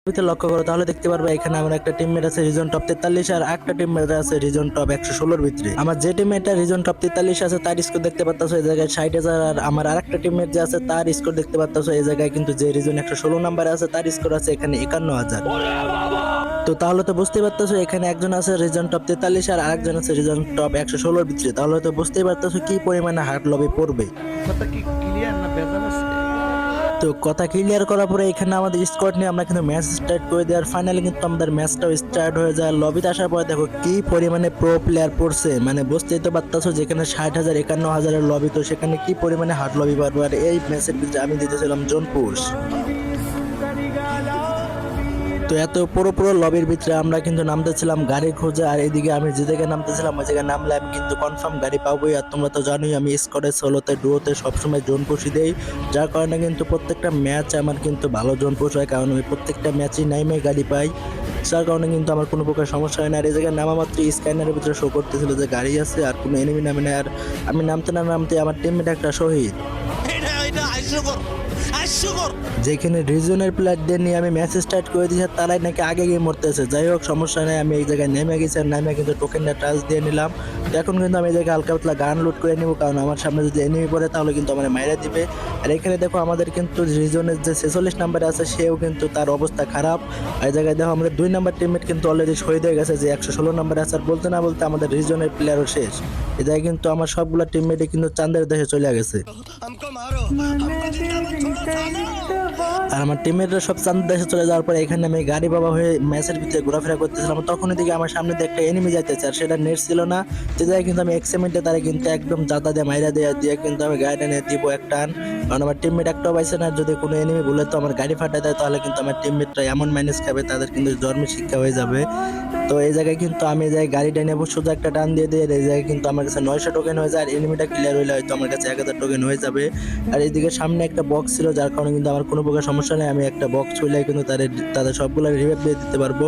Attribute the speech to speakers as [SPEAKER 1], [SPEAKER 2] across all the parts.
[SPEAKER 1] লক্ষ্য করো তাহলে দেখতে পারবে এখানে আমার একটা টিমমেট আছে রিজন টপ 43 আর একটা টিমমেট আছে রিজন টপ 116 এর ভিতরে। আমার যে টিমমেটটা রিজন টপ 43 আছে তার স্কোর দেখতে পাচ্ছ এই জায়গায় 60,000, আর আমার আরেকটা টিমমেট যে আছে তার স্কোর দেখতে পাচ্ছ এই জায়গায় কিন্তু যে রিজন 116 নাম্বারে আছে তার স্কোর আছে এখানে 51,000। তো তাহলে তো বুঝতেই পারতেছো এখানে একজন আছে রিজন টপ 43 আর আরেকজন আছে রিজন টপ 116 এর ভিতরে। তাহলে তো বুঝতেই পারতেছো কি পরিমাণে হার্ড লবি পড়বে।
[SPEAKER 2] কথা কি ক্লিয়ার না ভেজাল আছে?
[SPEAKER 1] তো কথা ক্লিয়ার করার পরে এখানে আমাদের স্কোয়াড নিয়ে আমরা কিন্তু ম্যাচ স্টার্ট করে দিই, আর ফাইনালি কিন্তু আমাদের ম্যাচটাও স্টার্ট হয়ে যায়। লবিতে আসার পরে দেখো কি পরিমাণে প্রো প্লেয়ার পড়ছে, মানে বুঝতেই তো পারতেছো যেখানে 60,000 51,000 লবি, তো সেখানে কি পরিমাণে হার্ড লবি পারবো। আর এই ম্যাচের ভিতরে আমি দিতেছিলাম জোন পুশ। তো এত পুরো পুরো লবির ভিতরে আমরা কিন্তু নামতেছিলাম গাড়ি খোঁজে, আর এদিকে আমি যে জায়গায় নামতেছিলাম ওই জায়গায় নামলে আমি কিন্তু কনফার্ম গাড়ি পাবোই। আর তোমরা তো জানোই আমি স্কোয়াডে সোলোতে ডুয়োতে সবসময় জোন পুষি দেই, যার কারণে কিন্তু প্রত্যেকটা ম্যাচ আমার কিন্তু ভালো জোন পুষ হয়, কারণ আমি প্রত্যেকটা ম্যাচই নাইমে গাড়ি পাই, যার কারণে কিন্তু আমার কোনো প্রকার সমস্যা হয় না। আর এই জায়গায় নামা মাত্র স্ক্যানারের ভিতরে শো করতেছিল যে গাড়ি আছে আর কোনো এনিমি নামে না, আর আমি নামতে না নামতে আমার টিমমেট একটা শহীদ। যেখানে রিজনের প্লেয়ারদের নিয়ে আমি ম্যাচ স্টার্ট করে দিয়েছি তারাই নাকি আগে গিয়ে মরতেছে। যাই হোক সমস্যা নেই, আমি এই জায়গায় নেমে গেছি আর নামে কিন্তু টোকেনটা টাচ দিয়ে নিলাম। তো এখন কিন্তু আমি এই জায়গায় হালকা পাতলা গান লুট করে নিব, কারণ আমার সামনে যদি এনিমি পড়ে তাহলে কিন্তু আমার মাইরা দিবে। আর এখানে দেখো আমাদের কিন্তু রিজনের যে 46 নাম্বারে আছে সেও কিন্তু তার অবস্থা খারাপ। আর এই জায়গায় দেখো আমাদের 2 নাম্বার টিমমেট কিন্তু অলরেডি শহীদ হয়ে গেছে যে 116 নাম্বারে আছে, আর বলতে না বলতে আমাদের রিজনের প্লেয়ারও শেষ। এই জায়গায় কিন্তু আমার সবগুলো টিমমেটই কিন্তু চাঁদের দেশে চলে গেছে। আর আমার টিমের সব চাঁদ দেশে চলে যাওয়ার পরে এখানে আমি গাড়ি বাবা হয়ে ম্যাচের ভিতরে ঘোরাফেরা করতেছিলাম, তখন দিকে আমার সামনে দিয়ে একটা এনিমি যাইতেছে, আর সেটা নেট ছিল না। যে জায়গায় কিন্তু আমি এক্সেমেন্টে তারা কিন্তু একদম জাতা দিয়ে মাইরা দিয়ে কিন্তু আমি গাড়িটা নিয়ে দিব এক টান, কারণ আমার টিমমেট একটাও পাইছে না। যদি কোনো এনিমি বলে তো আমার গাড়ি ফাটায় দেয় তাহলে কিন্তু আমার টিমমেটরা এমন মাইনাস খাবে তাদের কিন্তু জন্মে শিক্ষা হয়ে যাবে। তো এই জায়গায় কিন্তু আমি এই জায়গায় গাড়িটা নেবো সোজা একটা টান দিয়ে এই জায়গায় কিন্তু আমার কাছে 900 টোকেন হয়ে যায়, আর এনিমিটা ক্লিয়ার হইলে হয়তো আমার কাছে 1000 টোকেন হয়ে যাবে। আর এইদিকে সামনে একটা বক্স ছিল যার কারণে কিন্তু আমার কোনো প্রকার সমস্যা নেই, আমি একটা বক্স হইলে কিন্তু তাদের সবগুলো রিভাইভ দিয়ে দিতে পারবো।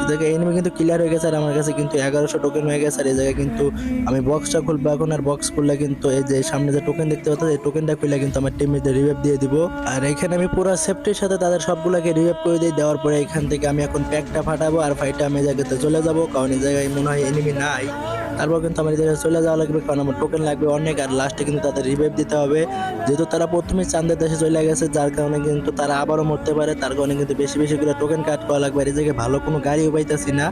[SPEAKER 1] দেখে এনিমি কিন্তু ক্লিয়ার হয়ে গেছে আর আমার কাছে কিন্তু 1100 টোকেন হয়ে গেছে। আর এই জায়গায় কিন্তু আমি বক্সটা খুলবো এখন, আর বক্স খুললে কিন্তু এই যে সামনে যে টোকেন দেখতে পাচ্ছ এই টোকেনটা খুলে কিন্তু আমার টিমমেটদের রিভাইভ দিয়ে দিব। আর এখানে আমি পুরো সেফটির সাথে তাদের সবগুলোকে রিভাইভ করে দিই, দেওয়ার পরে এখান থেকে আমি এখন প্যাকটা ফাটাবো আর ফাইটটা আমি এই জায়গাতে চলে যাবো, কারণ এই জায়গায় মনে হয় এনিমি নাই। তারপর কিন্তু আমার এই জায়গায় চলে যাওয়া লাগবে, কারণ আমার টোকেন লাগবে অনেক, আর লাস্টে কিন্তু তাদের রিভাইভ দিতে হবে। যেহেতু তারা প্রথমেই চাঁদের দেশে চলে গেছে যার কারণে কিন্তু তারা আবারও মরতে পারে, তার কারণে কিন্তু বেশি বেশি করে টোকেন কাট করা লাগবে। আর এই জায়গায় ভালো কোনো গাড়িও পাইতেছি না,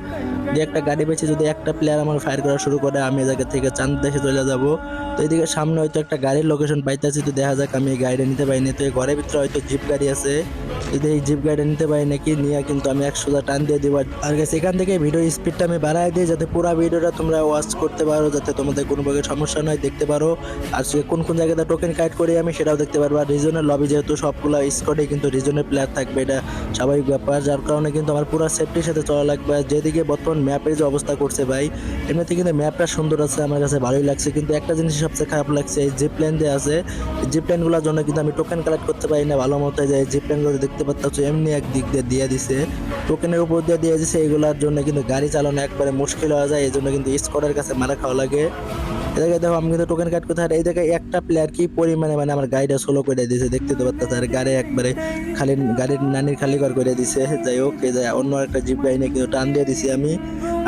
[SPEAKER 1] যে একটা গাড়ি পেয়েছি যদি একটা প্লেয়ার আমার ফায়ার করা শুরু করে আমি এই জায়গা থেকে চাঁদ দেশে চলে যাব। তো এইদিকে সামনে হয়তো একটা গাড়ির লোকেশন পাইতেছি, তো দেখা যাক আমি এই গাড়িটা নিতে পারিনি। তো এই ঘরের ভিতরে হয়তো জিপ গাড়ি আছে, যদি এই জিপ গাড়িটা নিতে পারি নাকি নিয়ে কিন্তু আমি 100 টান দিয়ে দিব। আর গেছে এখান থেকে ভিডিও স্পিডটা আমি বাড়াই দিই যাতে পুরো ভিডিওটা তোমরা ওয়াচ করতে পারো, যাতে তোমাদের কোনো প্রকার সমস্যা নয় দেখতে পারো। আর কোন কোন জায়গাতে টোকেন কাট করি আমি সেটাও দেখতে পারবো। আর রিজনের লবি যেহেতু সবগুলো স্কোয়াডে কিন্তু রিজনের প্লেয়ার থাকবে, এটা স্বাভাবিক ব্যাপার, যার কারণে কিন্তু আমার পুরো সেফটির সাথে চলা লাগবে। আর যেদিকে বর্তমান ম্যাপের যে অবস্থা করছে ভাই, এমনিতে কিন্তু ম্যাপটা সুন্দর আছে, আমার কাছে ভালোই লাগছে, কিন্তু একটা জিনিস সবচেয়ে খারাপ লাগছে এই জিপ প্ল্যান যে আছে, এই জিপ প্ল্যানগুলোর জন্য কিন্তু আমি টোকেন কালেক্ট করতে পারি না ভালো মতো। যে জিপ প্ল্যানগুলো দেখতে পাচ্ছ এমনি এক দিক দিয়ে দিছে, টোকেনের উপর দিয়ে দিছে, এগুলোর জন্য কিন্তু গাড়ি চালানো একবারে মুশকিল হয়ে যায়, এই জন্য কিন্তু স্কোয়াডের কাছে মারা খাওয়া লাগে। এদিকে দেখো আমি কিন্তু টোকেন কাট করতে, আর এই জায়গায় একটা প্লেয়ার কি পরিমাণে মানে আমার গাড়িটা সোলো করে দিয়েছে দেখতে তো পাচ্ছ, আর গাড়ি একবারে খালি গাড়ির নানির খালি করে দিছে। যাই হোক এই যে অন্য একটা জিপ গাড়ি নিয়ে কিন্তু টান দিয়ে দিছি আমি।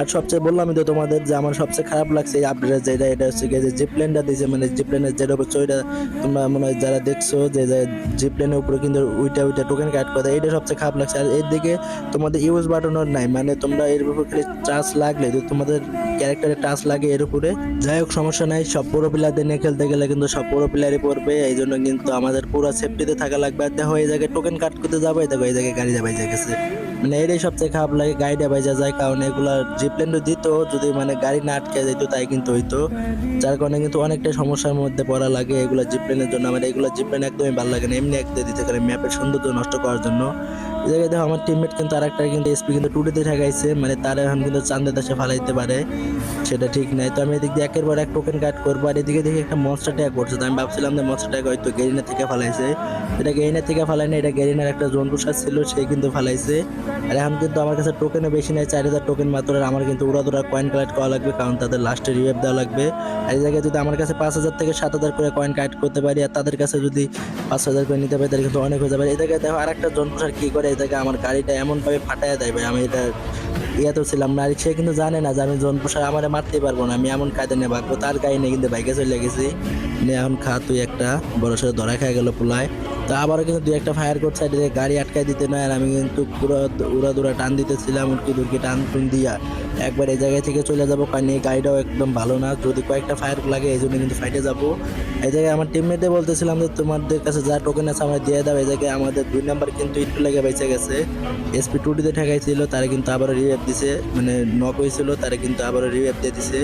[SPEAKER 1] আর সবচেয়ে বললাম তো তোমাদের যে আমার সবচেয়ে খারাপ লাগছে এই আপডেটের যেটা, এটা হচ্ছে যে জিপ প্লেনটা দিয়েছে, মানে জিপ প্লেনের যেটা উপর চইটা তোমরা মনে হয় যারা দেখছো যে জিপ প্লেনের উপরে কিন্তু উইটা টোকেন কাট করে, এটা সবচেয়ে খারাপ লাগছে। আর এর দিকে তোমাদের ইউজ বাটনও নাই, মানে তোমরা এর উপর খালি টাচ লাগলে যদি তোমাদের ক্যারেক্টারে টাচ লাগে এর উপরে। যাই হোক সমস্যা নাই, সব পুরো প্লেয়ারদের নিয়ে খেলতে গেলে কিন্তু সব পুরো প্লেয়ারই পড়বে, এই জন্য কিন্তু আমাদের পুরো সেফটিতে থাকা লাগবে। আর দেখো এই জায়গায় টোকেন কাট করতে যাবো, দেখো এই জায়গায় গাড়ি বাইজা গেছে, মানে এটাই সবচেয়ে খারাপ লাগে, গাড়িটা বাইজা যায়, কারণ এগুলা জিপল্যান্ড দিত যদি মানে গাড়ি না আটকে যেত তাই কিন্তু হইতো, যার কারণে কিন্তু অনেকটা সমস্যার মধ্যে পড়া লাগে এগুলা জিপল্যানের জন্য। আমার এগুলা জিপল্যান একদমই ভালো লাগে না, এমনি একদম দিতে পারে ম্যাপের সৌন্দর্য নষ্ট করার জন্য। এই জায়গায় দেখো আমার টিমমেট কিন্তু আরেকটা কিন্তু এসপি কিন্তু টুডিতে ঠেকাইছে, মানে তারা এখন কিন্তু চাঁদের দেশে ফালাইতে পারে, সেটা ঠিক নাই। তো আমি এদিক দিয়ে একের পর এক টোকেন কাট করবো, আর এদিকে দেখি একটা মনস্টার ট্যাগ করছে, তো আমি ভাবছিলাম যে মনস্টার ট্যাগ হয়তো গেরিনা থেকে ফালাইছে, এটা গেরিনা থেকে ফালাই না, এটা গেরিনার একটা জন্তুসার ছিল সে কিন্তু ফালাইছে। আর এখন কিন্তু আমার কাছে টোকেনও বেশি নাই, 4000 টোকেন মাত্র, আর আমার কিন্তু উড়াদুরা কয়েন কালেক্ট করা লাগবে, কারণ তাদের লাস্টে রিভাইভ দেওয়া লাগবে। আর এই জায়গায় যদি আমার কাছে 5000 থেকে 7000 করে কয়েন কালেক্ট করতে পারি, আর তাদের কাছে যদি 5000 করে নিতে পারি তাহলে কিন্তু অনেক হয়ে যাবে। এই জায়গায় দেখো আরেকটা জন্তুসার কি করে, এই জায়গায় আমার গাড়িটা এমনভাবে ফাটায় দেয় ভাই, আমি এটা তো ছিলাম না। আর সে কিন্তু জানে না যে আমি জোন পোষা আমারে মারতে পারবো না, আমি এমন কায়দা নিয়ে ভাগবো, তার গাড়ি নিয়ে কিন্তু বাইকে চলে গেছি নিয়ে এখন খা তুই একটা বড় সড়ো ধরা খেয়ে গেল পোলায়। তো আবারও কিন্তু দুই একটা ফায়ার করছে, এদিকে গাড়ি আটকায় দিতে নয়, আর আমি কিন্তু পুরো উড়া দুরা টান দিতেছিলাম, উড়কি দুর্কি টান টুন দিয়া একবার এই জায়গায় থেকে চলে যাবো, কারণ এই গাড়িটাও একদম ভালো না, যদি কয়েকটা ফায়ার লাগে এই জন্য কিন্তু ফাইটে যাবো। এই জায়গায় আমার টিমমেটে বলতেছিলাম যে তোমাদের কাছে যা টোকেন আছে আমার দিয়ে দাও। এই জায়গায় আমাদের 2 নাম্বার কিন্তু একটু লেগে বেঁচে গেছে, এসপি টুটিতে ঠেকাইছিল, তারা কিন্তু আবারও রিভাইভ দিছে, মানে নক হয়েছিল, তারা কিন্তু আবারও রিভাইভ দিয়ে দিছে।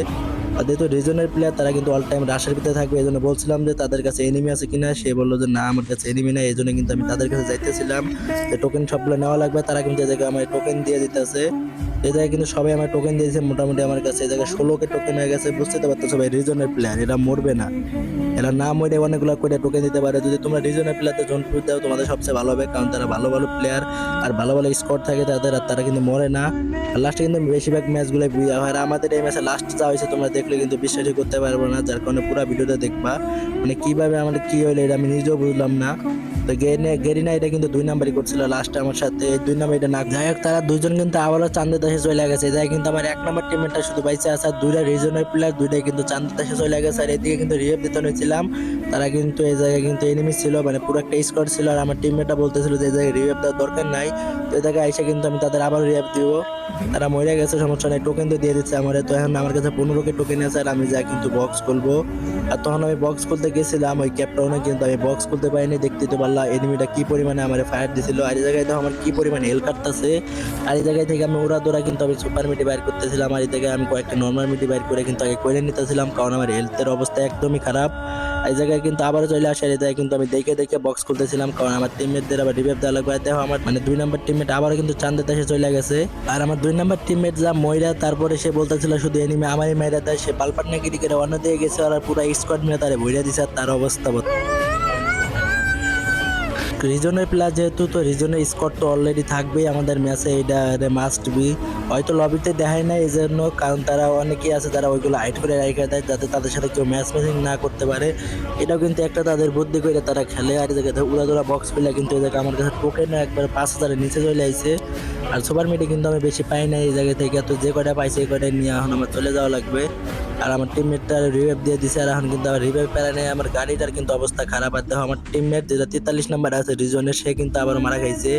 [SPEAKER 1] আর যেহেতু রিজনের প্লেয়ার তারা কিন্তু অল টাইম রাশের ভিতরে থাকবে, এই জন্য বলছিলাম যে তাদের কাছে এনিমি আছে কিনা, সে বললো যে না আমার কাছে এনিমি নাই, এই জন্য কিন্তু আমি তাদের কাছে যাইতেছিলাম যে টোকেন সবগুলো নেওয়া লাগবে, তারা কিন্তু এই জায়গায় আমার টোকেন দিয়ে দিতেছে। এই জায়গায় কিন্তু সবাই আমার টোকেন দিয়েছে মোটামুটি আমার কাছে, এই জায়গায় 16কে টোকেন হয়ে গেছে, বুঝতে তো পারতো সবাই রিজনের প্লেয়ার, এরা মরবে না, এরা না মরে অনেকগুলো করে টোকেন দিতে পারে। যদি তোমরা রিজনের প্লেয়ারদের জোন পুশ দাও তোমাদের সবচেয়ে ভালো হবে, কারণ তারা ভালো ভালো প্লেয়ার আর ভালো ভালো স্কোর থাকে তাদের, আর তারা কিন্তু মরে না। আর লাস্টে কিন্তু বেশিরভাগ ম্যাচগুলো বুঝা হয়, আর আমাদের এই ম্যাচে লাস্ট যা হয়েছে তোমরা দেখলে কিন্তু বিশ্বাসই করতে পারবো না, যার কারণে পুরো ভিডিওটা দেখবা, মানে কিভাবে আমাদের কি হলো এটা আমি নিজেও বুঝলাম না। তো গেরিনা এটা কিন্তু 2 নাম্বারই করছিল লাস্টে আমার সাথে, এই 2 নাম্বার এটা না, যাই হোক তারা দুইজন কিন্তু আবারও চান্দের দেশে চলে গেছে। যাই কিন্তু আমার 1 নাম্বার টিমমেটটা শুধু বাইচে আছে, আর 2টা রিজনের প্লেয়ার 2টাই কিন্তু চান্দের দেশে চলে গেছে। আর এদিকে কিন্তু রিহেভ দিতে নিয়েছিলাম, তারা কিন্তু এই জায়গায় কিন্তু এনিমি ছিল, মানে পুরো একটা স্কোয়াড ছিল, আর আমার টিমমেটটা বলতেছিল যে এই জায়গায় রিহেভ দেওয়ার দরকার নাই, তো এই জায়গায় এসে কিন্তু আমি তাদের আবার রিহেভ দিব, তারা মরে গেছে সমস্যা নেই, টোকেন তো দিয়ে দিচ্ছে আমার। তো এখন আমার কাছে 15কে টোকেন আছে, আর আমি যা কিন্তু বক্স খুলবো। আর তখন আমি বক্স খুলতে গেছিলাম ওই ক্যাপটাউনে, কিন্তু আমি বক্স খুলতে পারিনি, দেখতে তো পারলাম এনিমিটা কি পরিমাণে আমার ফায়ার দিছিল, আর এই জায়গায় তো আমার কি পরিমাণে হেল কাটতেছে। আর এই জায়গায় থেকে আমি ওরা দৌড়া কিন্তু আমি সুপার মিটি বাইর করতেছিলাম, আর এই জায়গায় আমি কয়েকটা নর্মাল মিটি বাইর করে কিন্তু আগে করে নিতেছিলাম, কারণ আমার হেলথের অবস্থা একদমই খারাপ। এই জায়গায় কিন্তু আবারও চলে আসে, এই জায়গায় কিন্তু আমি দেখে দেখে বক্স খুলতেছিলাম, কারণ আমার টিমমেটদের আবার রিভাইভ দেওয়া লাগবে। আর দেখো আমার মানে 2 নাম্বার টিমমেট আবারও কিন্তু চান্দের দেশে চলে গেছে, আর আমার 2 নাম্বার টিমমেট যা ময়রা, তারপরে সে বলতেছিল শুধু এনিমি আমারই মাইরা দেয়, সে পালপাটনা গিরি করে অন্য দিয়ে গেছে, আর পুরো স্কোয়াড মিলে তারে ভইরা দিছে, আর তার অবস্থা রিজনের প্লেয়ার যেহেতু, তো রিজনের স্কোর তো অলরেডি থাকবেই আমাদের ম্যাচে, এটা মাস্ট বি। হয়তো লবিতে দেখায় না এই জন্য, কারণ তারা অনেকেই আছে যারা ওইগুলো হাইড করে রেখে দেয় যাতে তাদের সাথে কেউ ম্যাচ ম্যাচিং না করতে পারে, এটাও কিন্তু একটা তাদের বুদ্ধি করে তারা খেলে। আর এই জায়গায় উড়াদোড়া বক্স পেলে কিন্তু এই জায়গায় আমার কাছে টোকেন একবার 5000-এর নিচে চলে আসছে, আর সুপার মিটে কিন্তু আমি বেশি পাই না এই জায়গা থেকে, তো যে কয়টা পাইছে এই কয়টা নিয়ে এখন আমার চলে যাওয়া লাগবে। আর আমার টিমমেটটা রিভাইভ দিয়ে দিছে, আর এখন কিন্তু আমার রিভাইভ প্যারা নেই, আমার গাড়িটার কিন্তু অবস্থা খারাপ। আর দেখো আমার টিমমেট যেটা 43 নাম্বার আছে রিজনের, সে কিন্তু আবার মারা খাইছে,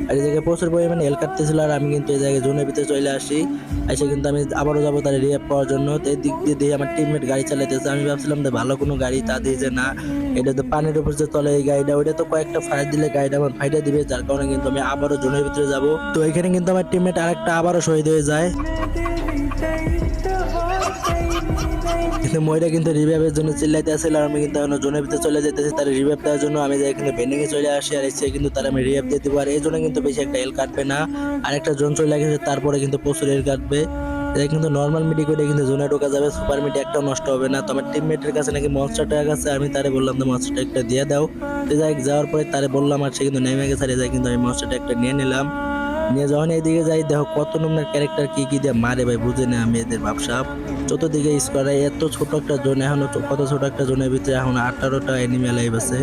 [SPEAKER 1] আর এই জায়গায় প্রচুর পরিমাণে হেল কাটতেছিল, আর আমি কিন্তু এই জায়গায় জোনের ভিতরে চলে আসি, এসে কিন্তু আমি আবারও যাবো তার রিভাইভ পাওয়ার জন্য। তো এই দিক দিয়ে দিয়ে আমার টিমমেট গাড়ি চালাইতেছে, আমি ভাবছিলাম যে ভালো কোনো গাড়ি, তা দিয়ে যে না, এটা তো পানির উপর যে চলে এই গাড়িটা, ওইটা তো কয়েকটা ফায়ার দিলে গাড়িটা আমার ফাইটে দিবে, যার কারণে কিন্তু আমি আবারও জোনের ভিতরে যাবো। তো এখানে কিন্তু আমার টিমমেট আরেকটা আবারও শহীদ হয়ে যায়, কিন্তু ময়রা কিন্তু রিভাইভের জন্য চিল্লাইতে আসছিল, আর আমি কিন্তু এখন জোনের ভিতরে চলে যেতেছি তার রিভাইভ দেওয়ার জন্য। আমি যাই কিন্তু বেন্ডিংয়ে চলে আসি, আর এসে কিন্তু তার আমি রিভাইভ দিয়ে দেবো, আর এই জন্য কিন্তু বেশি একটা হেল কাটবে না, আর একটা জোন চলে গেছে তারপরে কিন্তু প্রচুর হেল কাটবে। এটা কিন্তু নর্মাল মিডি করে কিন্তু জোনে ঢোকা যাবে, সুপার মিডি একটাও নষ্ট হবে না। তো আমার টিমমেটের কাছে নাকি মনস্টার ট্যাগ আছে, আমি তারে বললাম যে মনস্টার ট্যাগটা দিয়ে দাও, তো যাই যাওয়ার পরে তারে বললাম, আর সে কিন্তু নেমে গেছে, আর যাই কিন্তু আমি মনস্টার ট্যাগটা নিয়ে নিলাম। নিয়ে যখন এইদিকে যাই দেখো কত নম্বরের ক্যারেক্টার কি কি দিয়ে মারে ভাই, বুঝে না আমি এদের ভাবসাব। চতুর্দিকে স্কোয়ার, এত ছোট একটা জোন, এখন কত ছোট একটা জোনের ভিতরে এখন 18টা এনিমি লাইভ আছে।